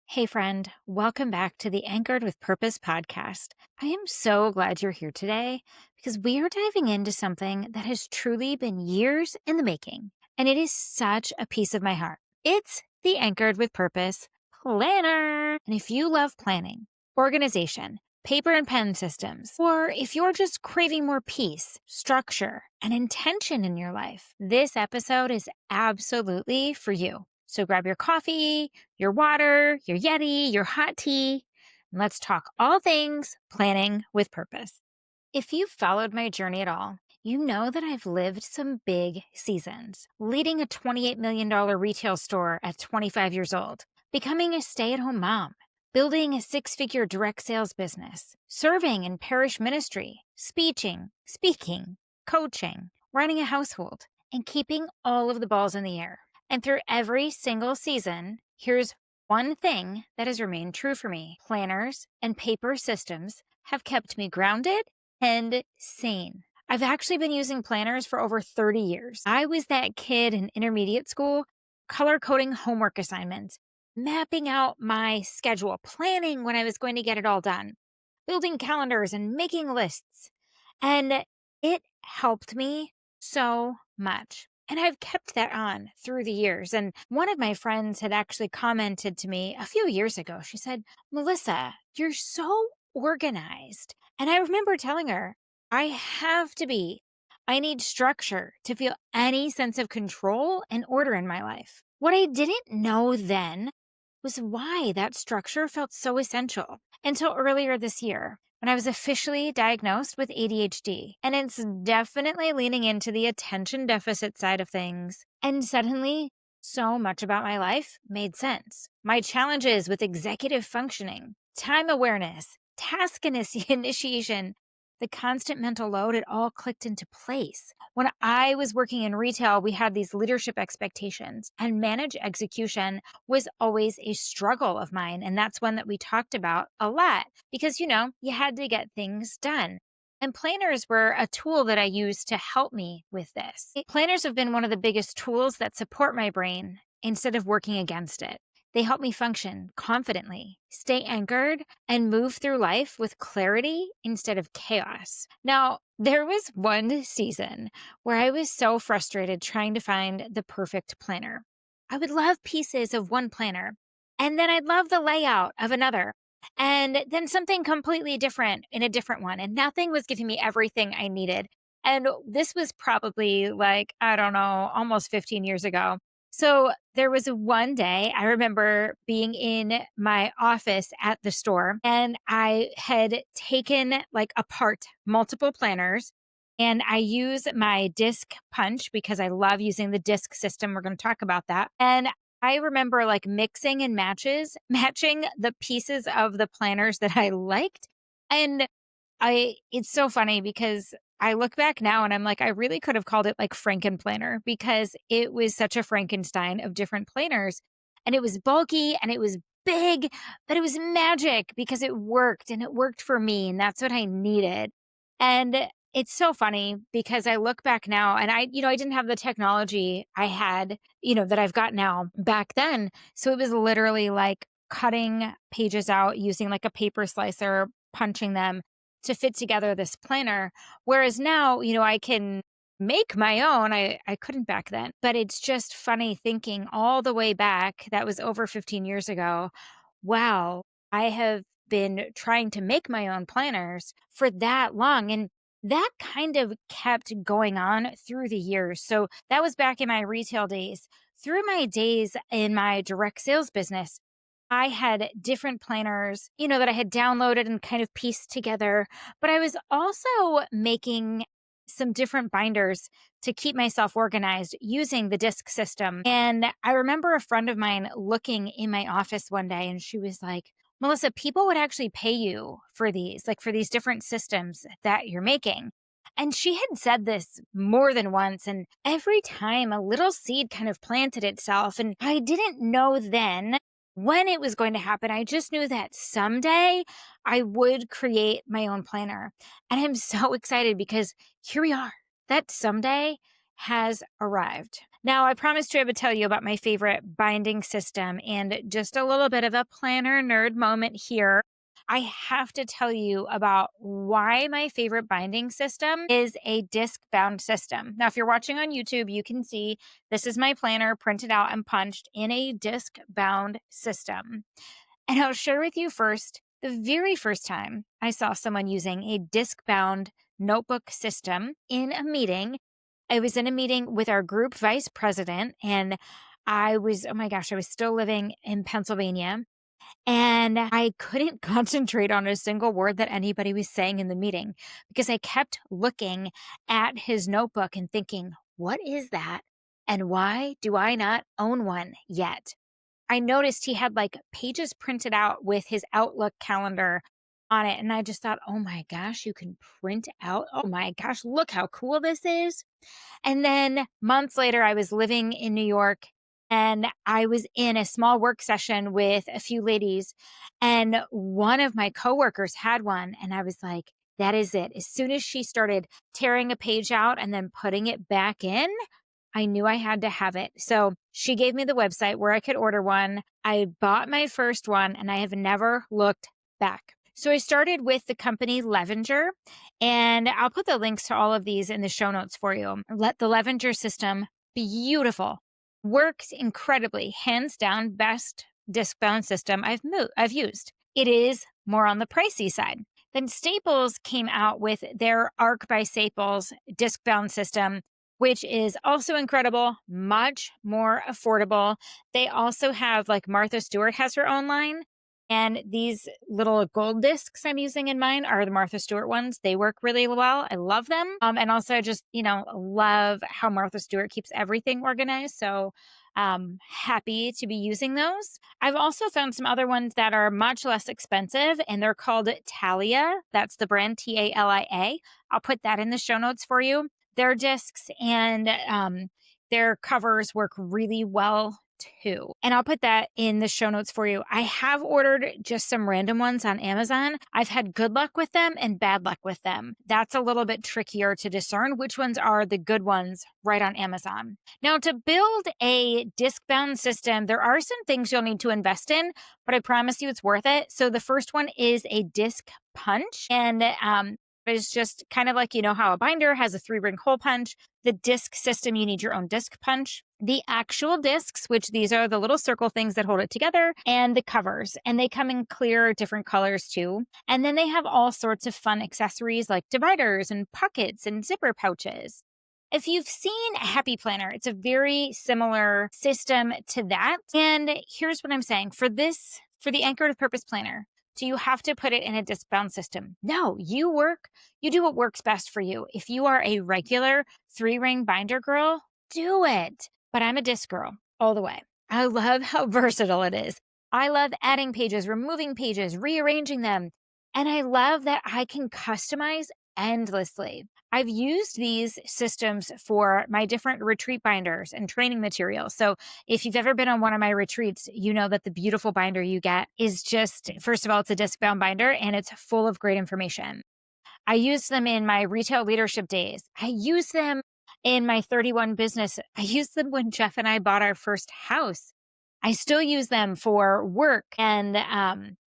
Hey, friend, welcome back to the Anchored with Purpose podcast. I am so glad you're here today because we are diving into something that has truly been years in the making, and it is such a piece of my heart. It's the Anchored with Purpose planner. And if you love planning, organization, paper and pen systems, or if you're just craving more peace, structure, and intention in your life, this episode is absolutely for you. So grab your coffee, your water, your Yeti, your hot tea, and let's talk all things planning with purpose. If you've followed my journey at all, you know that I've lived some big seasons, leading a $28 million retail store at 25 years old, becoming a stay-at-home mom, building a six-figure direct sales business, serving in parish ministry, speaking, coaching, running a household, and keeping all of the balls in the air. And through every single season, here's one thing that has remained true for me. Planners and paper systems have kept me grounded and sane. I've actually been using planners for over 30 years. I was that kid in intermediate school, color coding homework assignments, mapping out my schedule, planning when I was going to get it all done, building calendars and making lists. And it helped me so much. And I've kept that on through the years. And one of my friends had actually commented to me a few years ago. She said, "Melissa, you're so organized." And I remember telling her, I have to be. I need structure to feel any sense of control and order in my life. What I didn't know then was why that structure felt so essential until earlier this year when I was officially diagnosed with ADHD. And it's definitely leaning into the attention deficit side of things. And suddenly, so much about my life made sense. My challenges with executive functioning, time awareness, task initiation, the constant mental load, it all clicked into place. When I was working in retail, we had these leadership expectations, and manage execution was always a struggle of mine. And that's one that we talked about a lot because, you had to get things done. And planners were a tool that I used to help me with this. Planners have been one of the biggest tools that support my brain instead of working against it. They help me function confidently, stay anchored, and move through life with clarity instead of chaos. Now, there was one season where I was so frustrated trying to find the perfect planner. I would love pieces of one planner, and then I'd love the layout of another, and then something completely different in a different one, and nothing was giving me everything I needed. And this was probably like, I don't know, almost 15 years ago. So there was one day I remember being in my office at the store, and I had taken like apart multiple planners, and I use my disc punch because I love using the disc system. We're going to talk about that. And I remember like mixing and matching the pieces of the planners that I liked. And it's so funny because I look back now and I'm like, I really could have called it like Frankenplanner because it was such a Frankenstein of different planners. And it was bulky and it was big, but it was magic because it worked and it worked for me. And that's what I needed. And it's so funny because I look back now and I didn't have the technology I had, that I've got now back then. So it was literally like cutting pages out using like a paper slicer, punching them to fit together this planner. Whereas now, I can make my own. I couldn't back then, but it's just funny thinking all the way back. That was over 15 years ago. Wow. I have been trying to make my own planners for that long. And that kind of kept going on through the years. So that was back in my retail days. Through my days in my direct sales business, I had different planners, that I had downloaded and kind of pieced together, but I was also making some different binders to keep myself organized using the disc system. And I remember a friend of mine looking in my office one day and she was like, "Melissa, people would actually pay you for these, like for these different systems that you're making." And she had said this more than once. And every time a little seed kind of planted itself. And I didn't know then when it was going to happen. I just knew that someday I would create my own planner. And I'm so excited because here we are. That someday has arrived. Now, I promised I would tell you about my favorite binding system and just a little bit of a planner nerd moment here. I have to tell you about why my favorite binding system is a disc bound system. Now, if you're watching on YouTube, you can see this is my planner printed out and punched in a disc bound system. And I'll share with you first the very first time I saw someone using a disc bound notebook system in a meeting. I was in a meeting with our group vice president, and oh my gosh, I was still living in Pennsylvania. And I couldn't concentrate on a single word that anybody was saying in the meeting because I kept looking at his notebook and thinking, what is that? And why do I not own one yet? I noticed he had like pages printed out with his Outlook calendar on it. And I just thought, oh my gosh, you can print out. Oh my gosh, look how cool this is. And then months later, I was living in New York and I was in a small work session with a few ladies. And one of my coworkers had one. And I was like, that is it. As soon as she started tearing a page out and then putting it back in, I knew I had to have it. So she gave me the website where I could order one. I bought my first one and I have never looked back. So I started with the company Levenger, and I'll put the links to all of these in the show notes for you. Let the Levenger system, beautiful, works incredibly, hands down, best disc bound system I've used. It is more on the pricey side. Then Staples came out with their Arc by Staples disc bound system, which is also incredible, much more affordable. They also have, like, Martha Stewart has her own line. And these little gold discs I'm using in mine are the Martha Stewart ones. They work really well. I love them. And also I just, love how Martha Stewart keeps everything organized. So happy to be using those. I've also found some other ones that are much less expensive, and they're called Talia. That's the brand, Talia. I'll put that in the show notes for you. Their discs and their covers work really well too. And I'll put that in the show notes for you. I have ordered just some random ones on Amazon. I've had good luck with them and bad luck with them. That's a little bit trickier to discern which ones are the good ones right on Amazon. Now, to build a disc-bound system, there are some things you'll need to invest in, but I promise you it's worth it. So the first one is a disc punch. And it's just kind of like, how a binder has a 3-ring hole punch. The disc system, you need your own disc punch. The actual discs, which these are the little circle things that hold it together, and the covers. And they come in clear, different colors too. And then they have all sorts of fun accessories like dividers and pockets and zipper pouches. If you've seen Happy Planner, it's a very similar system to that. And here's what I'm saying. For the Anchored with Purpose Planner, do you have to put it in a disc-bound system? No, you do what works best for you. If you are a regular 3-ring binder girl, do it. But I'm a disc girl all the way. I love how versatile it is. I love adding pages, removing pages, rearranging them. And I love that I can customize endlessly. I've used these systems for my different retreat binders and training materials. So if you've ever been on one of my retreats, you know that the beautiful binder you get is just, first of all, it's a disc-bound binder and it's full of great information. I use them in my retail leadership days. I use them in my 31 business. I used them when Jeff and I bought our first house. I still use them for work and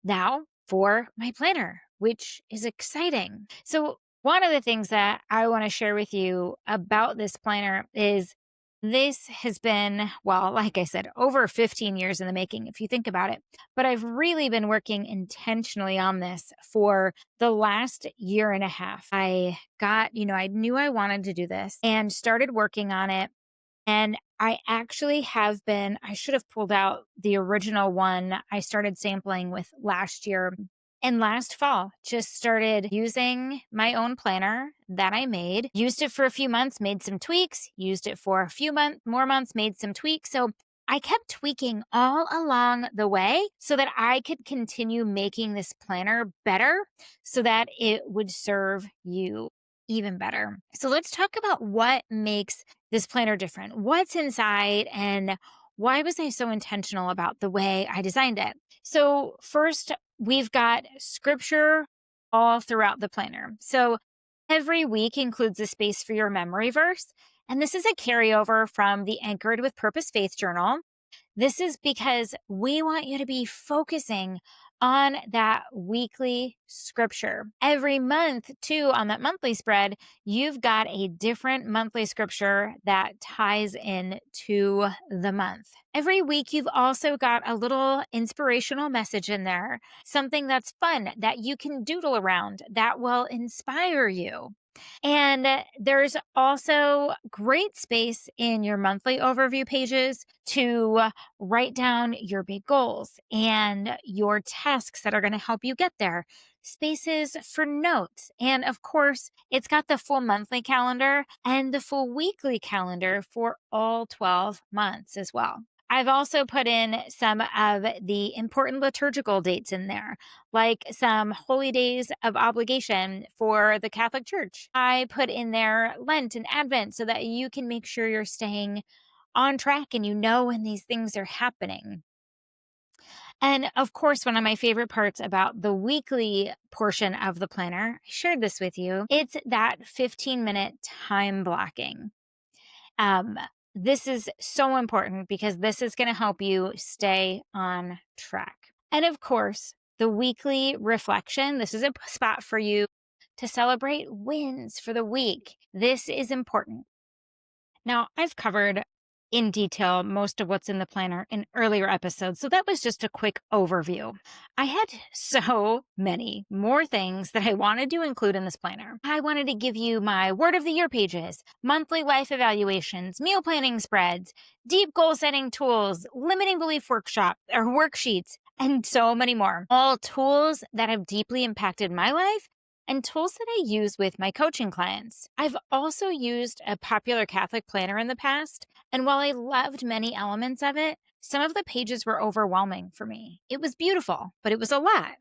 now for my planner, which is exciting. So one of the things that I want to share with you about this planner is this has been, well, like I said, over 15 years in the making, if you think about it. But I've really been working intentionally on this for the last year and a half. I knew I wanted to do this and started working on it. And I actually I should have pulled out the original one I started sampling with last year. And last fall, just started using my own planner that I made, used it for a few months, made some tweaks, used it for a few more months, made some tweaks. So I kept tweaking all along the way so that I could continue making this planner better so that it would serve you even better. So let's talk about what makes this planner different. What's inside and why was I so intentional about the way I designed it? So first, we've got scripture all throughout the planner. So every week includes a space for your memory verse. And this is a carryover from the Anchored with Purpose Faith Journal. This is because we want you to be focusing on that weekly scripture. Every month, too, on that monthly spread, you've got a different monthly scripture that ties in to the month. Every week, you've also got a little inspirational message in there, something that's fun that you can doodle around that will inspire you. And there's also great space in your monthly overview pages to write down your big goals and your tasks that are going to help you get there, spaces for notes. And of course, it's got the full monthly calendar and the full weekly calendar for all 12 months as well. I've also put in some of the important liturgical dates in there, like some holy days of obligation for the Catholic Church. I put in there Lent and Advent so that you can make sure you're staying on track and you know when these things are happening. And of course, one of my favorite parts about the weekly portion of the planner, I shared this with you, it's that 15-minute time blocking. Um, this is so important because this is going to help you stay on track. And of course, the weekly reflection, this is a spot for you to celebrate wins for the week. This is important. Now, I've covered in detail most of what's in the planner in earlier episodes, so that was just a quick overview. I had so many more things that I wanted to include in this planner. I wanted to give you my word of the year pages, monthly life evaluations, meal planning spreads, deep goal setting tools, limiting belief workshop or worksheets, and so many more. All tools that have deeply impacted my life and tools that I use with my coaching clients. I've also used a popular Catholic planner in the past, and while I loved many elements of it, some of the pages were overwhelming for me. It was beautiful, but it was a lot.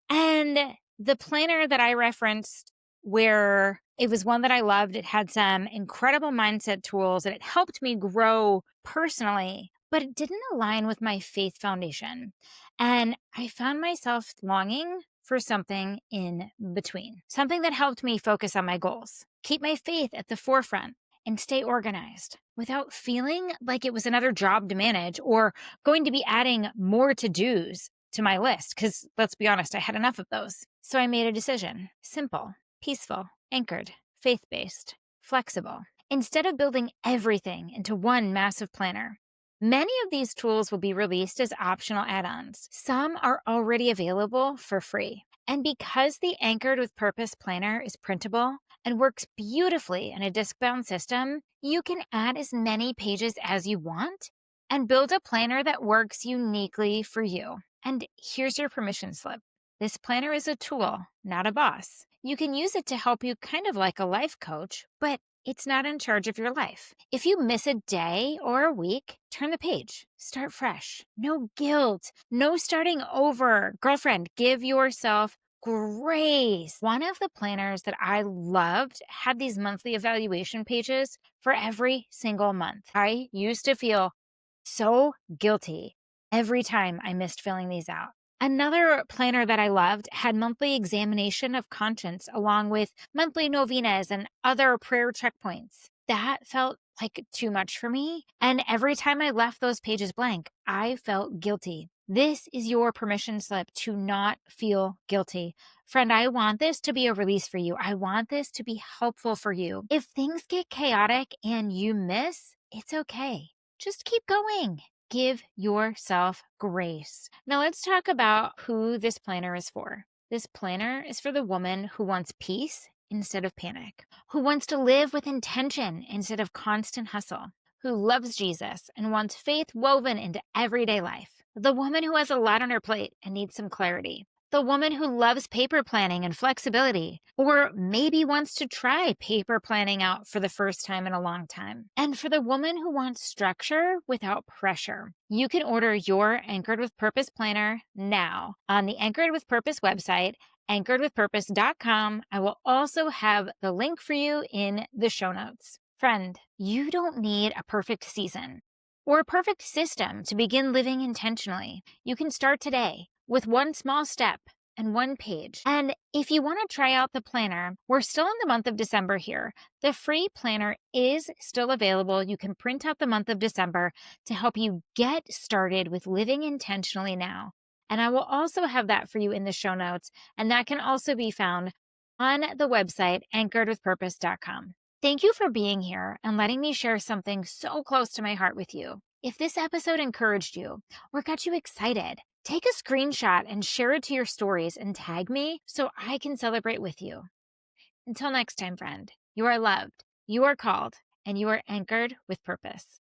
And the planner that I referenced, where it was one that I loved, it had some incredible mindset tools and it helped me grow personally, but it didn't align with my faith foundation. And I found myself longing for something in between, something that helped me focus on my goals, keep my faith at the forefront, and stay organized without feeling like it was another job to manage or going to be adding more to-dos to my list. Because let's be honest, I had enough of those. So I made a decision: simple, peaceful, anchored, faith-based, flexible. Instead of building everything into one massive planner, many of these tools will be released as optional add-ons. Some are already available for free. And because the Anchored with Purpose planner is printable and works beautifully in a disc-bound system, you can add as many pages as you want and build a planner that works uniquely for you. And here's your permission slip. This planner is a tool, not a boss. You can use it to help you kind of like a life coach, but it's not in charge of your life. If you miss a day or a week, turn the page. Start fresh. No guilt. No starting over. Girlfriend, give yourself grace. One of the planners that I loved had these monthly evaluation pages for every single month. I used to feel so guilty every time I missed filling these out. Another planner that I loved had monthly examination of conscience along with monthly novenas and other prayer checkpoints. That felt like too much for me. And every time I left those pages blank, I felt guilty. This is your permission slip to not feel guilty. Friend, I want this to be a release for you. I want this to be helpful for you. If things get chaotic and you miss, it's okay. Just keep going. Give yourself grace. Now let's talk about who this planner is for. This planner is for the woman who wants peace instead of panic, who wants to live with intention instead of constant hustle, who loves Jesus and wants faith woven into everyday life, the woman who has a lot on her plate and needs some clarity, the woman who loves paper planning and flexibility, or maybe wants to try paper planning out for the first time in a long time. And for the woman who wants structure without pressure. You can order your Anchored with Purpose planner now on the Anchored with Purpose website, anchoredwithpurpose.com. I will also have the link for you in the show notes. Friend, you don't need a perfect season or a perfect system to begin living intentionally. You can start today with one small step. and one page. And if you want to try out the planner, we're still in the month of December here. The free planner is still available. You can print out the month of December to help you get started with living intentionally now. And I will also have that for you in the show notes. And that can also be found on the website, anchoredwithpurpose.com. Thank you for being here and letting me share something so close to my heart with you. If this episode encouraged you or got you excited, take a screenshot and share it to your stories and tag me so I can celebrate with you. Until next time, friend, you are loved, you are called, and you are anchored with purpose.